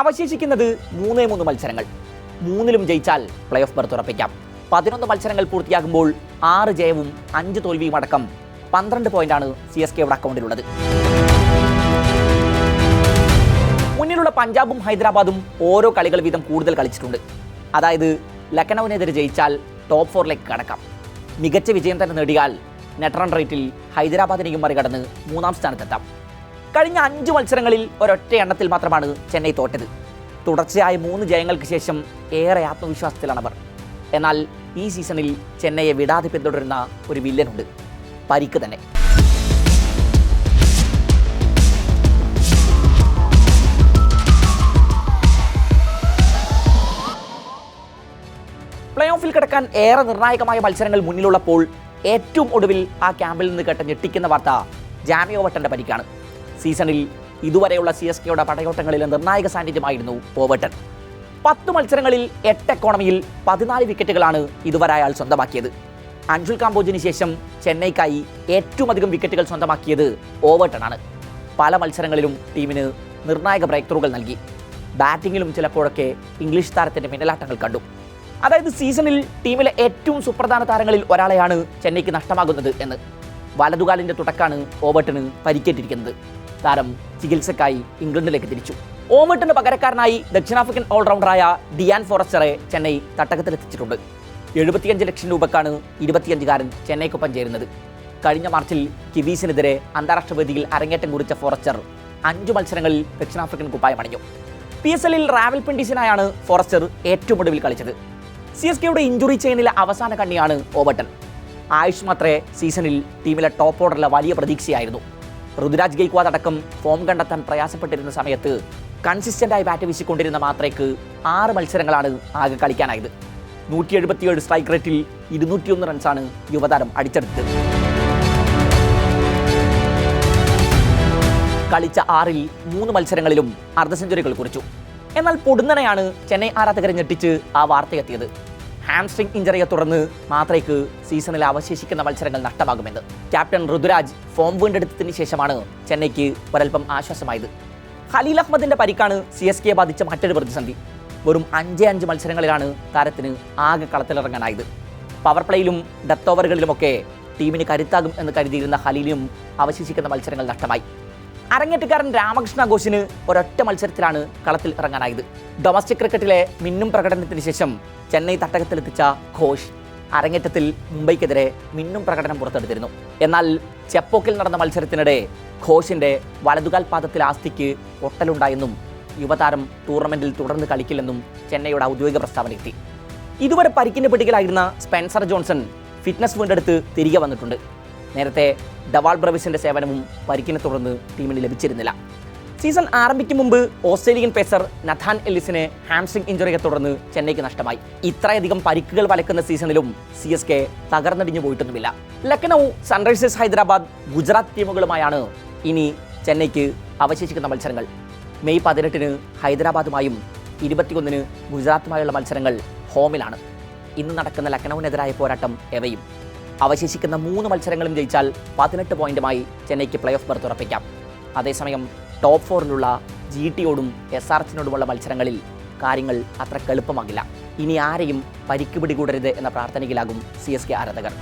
അവശേഷിക്കുന്നത് 3 മത്സരങ്ങൾ. 3ലും ജയിച്ചാൽ പ്ലേ ഓഫ് ബർത്ത് ഉറപ്പിക്കാം. 11 മത്സരങ്ങൾ പൂർത്തിയാകുമ്പോൾ 6 ജയവും 5 തോൽവിയും അടക്കം 12 പോയിന്റാണ് CSKയുടെ അക്കൗണ്ടിലുള്ളത്. മുന്നിലുള്ള പഞ്ചാബും ഹൈദരാബാദും ഓരോ കളികൾ വീതം കൂടുതൽ കളിച്ചിട്ടുണ്ട്. അതായത് ലക്നൌവിനെതിരെ ജയിച്ചാൽ ടോപ്പ് 4ലേക്ക് കടക്കാം. മികച്ച വിജയം തന്നെ നേടിയാൽ നെറ്റ് റൺ റേറ്റിൽ ഹൈദരാബാദിനെയും മറികടന്ന് 3ാം സ്ഥാനത്തെത്താം. കഴിഞ്ഞ 5 മത്സരങ്ങളിൽ ഒരൊറ്റ എണ്ണത്തിൽ മാത്രമാണ് ചെന്നൈ തോറ്റത്. തുടർച്ചയായ 3 ജയങ്ങൾക്ക് ശേഷം ഏറെ ആത്മവിശ്വാസത്തിലാണവർ. എന്നാൽ ഈ സീസണിൽ ചെന്നൈയെ വിടാതെ പിന്തുടരുന്ന ഒരു വില്ലനുണ്ട്, പരിക്ക് തന്നെ. പ്ലേ ഓഫിൽ കിടക്കാൻ ഏറെ നിർണായകമായ മത്സരങ്ങൾ മുന്നിലുള്ളപ്പോൾ ഏറ്റവും ഒടുവിൽ ആ ക്യാമ്പിൽ നിന്ന് കേട്ട ഞെട്ടിക്കുന്ന വാർത്ത ജാമി ഓവർട്ടന്റെ പരിക്കാണ്. സീസണിൽ ഇതുവരെയുള്ള CSKയുടെ പടയോട്ടങ്ങളിലെ നിർണായക സാന്നിധ്യമായിരുന്നു ഓവർട്ടൺ. 10 മത്സരങ്ങളിൽ 8 എക്കോണമിയിൽ 14 വിക്കറ്റുകളാണ് ഇതുവരെ അയാൾ സ്വന്തമാക്കിയത്. അഞ്ജുൽ കാംബോജിന് ശേഷം ചെന്നൈക്കായി ഏറ്റവും അധികം വിക്കറ്റുകൾ സ്വന്തമാക്കിയത് ഓവർട്ടണാണ്. പല മത്സരങ്ങളിലും ടീമിന് നിർണായക ബ്രേക്ക് ത്രൂകൾ നൽകി. ബാറ്റിങ്ങിലും ചിലപ്പോഴൊക്കെ ഇംഗ്ലീഷ് താരത്തിന്റെ മിന്നലാട്ടങ്ങൾ കണ്ടു. അതായത് സീസണിൽ ടീമിലെ ഏറ്റവും സുപ്രധാന താരങ്ങളിൽ ഒരാളെയാണ് ചെന്നൈക്ക് നഷ്ടമാകുന്നത് എന്ന്. വലതുകാലിന്റെ തുടക്കാണ് ഓവർട്ടന് പരിക്കേറ്റിരിക്കുന്നത്. താരം ചികിത്സക്കായി ഇംഗ്ലണ്ടിലേക്ക് തിരിച്ചു. ഓവർട്ടന് പകരക്കാരനായി ദക്ഷിണാഫ്രിക്കൻ ഓൾറൗണ്ടറായ ഡിയാൻ ഫോറസ്റ്ററെ ചെന്നൈ തട്ടകത്തിലെത്തിച്ചിട്ടുണ്ട്. 75 ലക്ഷം രൂപക്കാണ് 25-കാരൻ ചെന്നൈക്കൊപ്പം ചേരുന്നത്. കഴിഞ്ഞ മാർച്ചിൽ കിവീസിനെതിരെ അന്താരാഷ്ട്ര വേദിയിൽ അരങ്ങേറ്റം കുറിച്ച ഫോറസ്റ്റർ 5 മത്സരങ്ങളിൽ ദക്ഷിണാഫ്രിക്കൻ കുപ്പായമണിഞ്ഞു. PSLൽ റാവൽപിൻഡീസിനായാണ് ഫോറസ്റ്റർ ഏറ്റവും ഒടുവിൽ കളിച്ചത്. CSKയുടെ ഇഞ്ചുറി ചെയിനിലെ അവസാന കണ്ണിയാണ് ഓവർട്ടൺ. ആയുഷ് മാത്രേ സീസണിൽ ടീമിലെ ടോപ്പ് ഓർഡറിലെ വലിയ പ്രതീക്ഷയായിരുന്നു. ഋതുരാജ് ഗെയ്ക്വാദ് അടക്കം ഫോം കണ്ടെത്താൻ പ്രയാസപ്പെട്ടിരുന്ന സമയത്ത് കൺസിസ്റ്റന്റായി ബാറ്റ് വീശിക്കൊണ്ടിരുന്ന മാത്രയ്ക്ക് 6 മത്സരങ്ങളാണ് ആകെ കളിക്കാനായത്. 177 സ്ട്രൈക്ക് റേറ്റിൽ 201 റൺസാണ് യുവതാരം അടിച്ചെടുത്തത്. കളിച്ച 6ൽ 3 മത്സരങ്ങളിലും അർദ്ധ സെഞ്ചുറികൾ കുറിച്ചു. എന്നാൽ പൊടുന്നനെയാണ് ചെന്നൈ ആരാധകരെ ഞെട്ടിച്ച് ആ വാർത്തയെത്തിയത്. ഹാംസ്ട്രിംഗ് ഇഞ്ചറിയെ തുടർന്ന് മാത്രയ്ക്ക് സീസണിൽ അവശേഷിക്കുന്ന മത്സരങ്ങൾ നഷ്ടമാകുമെന്ന്. ക്യാപ്റ്റൻ ഋതുരാജ് ഫോം വീണ്ടെടുത്തതിന് ശേഷമാണ് ചെന്നൈക്ക് ഒരൽപ്പം ആശ്വാസമായത്. ഖലീൽ അഹമ്മദിന്റെ പരിക്കാണ് CSKയെ ബാധിച്ച മറ്റൊരു പ്രതിസന്ധി. വെറും 5 മത്സരങ്ങളിലാണ് താരത്തിന് ആകെ കളത്തിലിറങ്ങാനായത്. പവർ പ്ലേയിലും ഡെത്ത് ഓവറുകളിലുമൊക്കെ ടീമിന് കരുത്താകും എന്ന് കരുതിയിരുന്ന ഖലീലിനും അവശേഷിക്കുന്ന മത്സരങ്ങൾ നഷ്ടമായി. അരങ്ങേറ്റക്കാരൻ രാമകൃഷ്ണ ഘോഷിന് ഒരൊറ്റ മത്സരത്തിലാണ് കളത്തിൽ ഇറങ്ങാനായത്. ഡൊമസ്റ്റിക് ക്രിക്കറ്റിലെ മിന്നും പ്രകടനത്തിന് ശേഷം ചെന്നൈ തട്ടകത്തിലെത്തിച്ച ഘോഷ് അരങ്ങേറ്റത്തിൽ മുംബൈക്കെതിരെ മിന്നും പ്രകടനം പുറത്തെടുത്തിരുന്നു. എന്നാൽ ചെപ്പോക്കിൽ നടന്ന മത്സരത്തിനിടെ ഘോഷിന്റെ വലതുകാൽ പാദത്തിൽ ആസ്തിക്ക് പൊട്ടലുണ്ടായെന്നും യുവതാരം ടൂർണമെന്റിൽ തുടർന്ന് കളിക്കില്ലെന്നും ചെന്നൈയുടെ ഔദ്യോഗിക പ്രസ്താവന എത്തി. ഇതുവരെ പരിക്കിന്റെ പിടിയിലായിരുന്ന സ്പെൻസർ ജോൺസൺ ഫിറ്റ്നസ് വീണ്ടെടുത്ത് തിരികെ വന്നിട്ടുണ്ട്. നേരത്തെ ഡവാൾ ബ്രവിസിന്റെ സേവനവും പരിക്കിനെ തുടർന്ന് ടീമിന് ലഭിച്ചിരുന്നില്ല. സീസൺ ആരംഭിക്കും മുമ്പ് ഓസ്ട്രേലിയൻ പേസർ നഥാൻ എല്ലിസിനെ ഹാംസ്ട്രിംഗ് ഇഞ്ചുറിയെ തുടർന്ന് ചെന്നൈക്ക് നഷ്ടമായി. ഇത്രയധികം പരിക്കുകൾ വലക്കുന്ന സീസണിലും CSK തകർന്നടിഞ്ഞു പോയിട്ടൊന്നുമില്ല. ലക്നൌ, സൺറൈസേഴ്സ് ഹൈദരാബാദ്, ഗുജറാത്ത് ടീമുകളുമായാണ് ഇനി ചെന്നൈക്ക് അവശേഷിക്കുന്ന മത്സരങ്ങൾ. മെയ് 18-ന് ഹൈദരാബാദുമായും 21-ന് ഗുജറാത്തുമായുള്ള മത്സരങ്ങൾ ഹോമിലാണ്. ഇന്ന് നടക്കുന്ന ലക്നൌവിനെതിരായ പോരാട്ടം എവയും. അവശേഷിക്കുന്ന 3 മത്സരങ്ങളും ജയിച്ചാൽ 18 പോയിന്റുമായി ചെന്നൈക്ക് പ്ലേ ഓഫ് ബർത്ത് ഉറപ്പിക്കാം. അതേസമയം ടോപ്പ് 4-ലുള്ള GTയോടും SRHനോടുമുള്ള മത്സരങ്ങളിൽ കാര്യങ്ങൾ അത്ര എളുപ്പമാകില്ല. ഇനി ആരെയും പരിക്ക് പിടികൂടരുത് എന്ന പ്രാർത്ഥനയിലാകും CSK ആരാധകർ.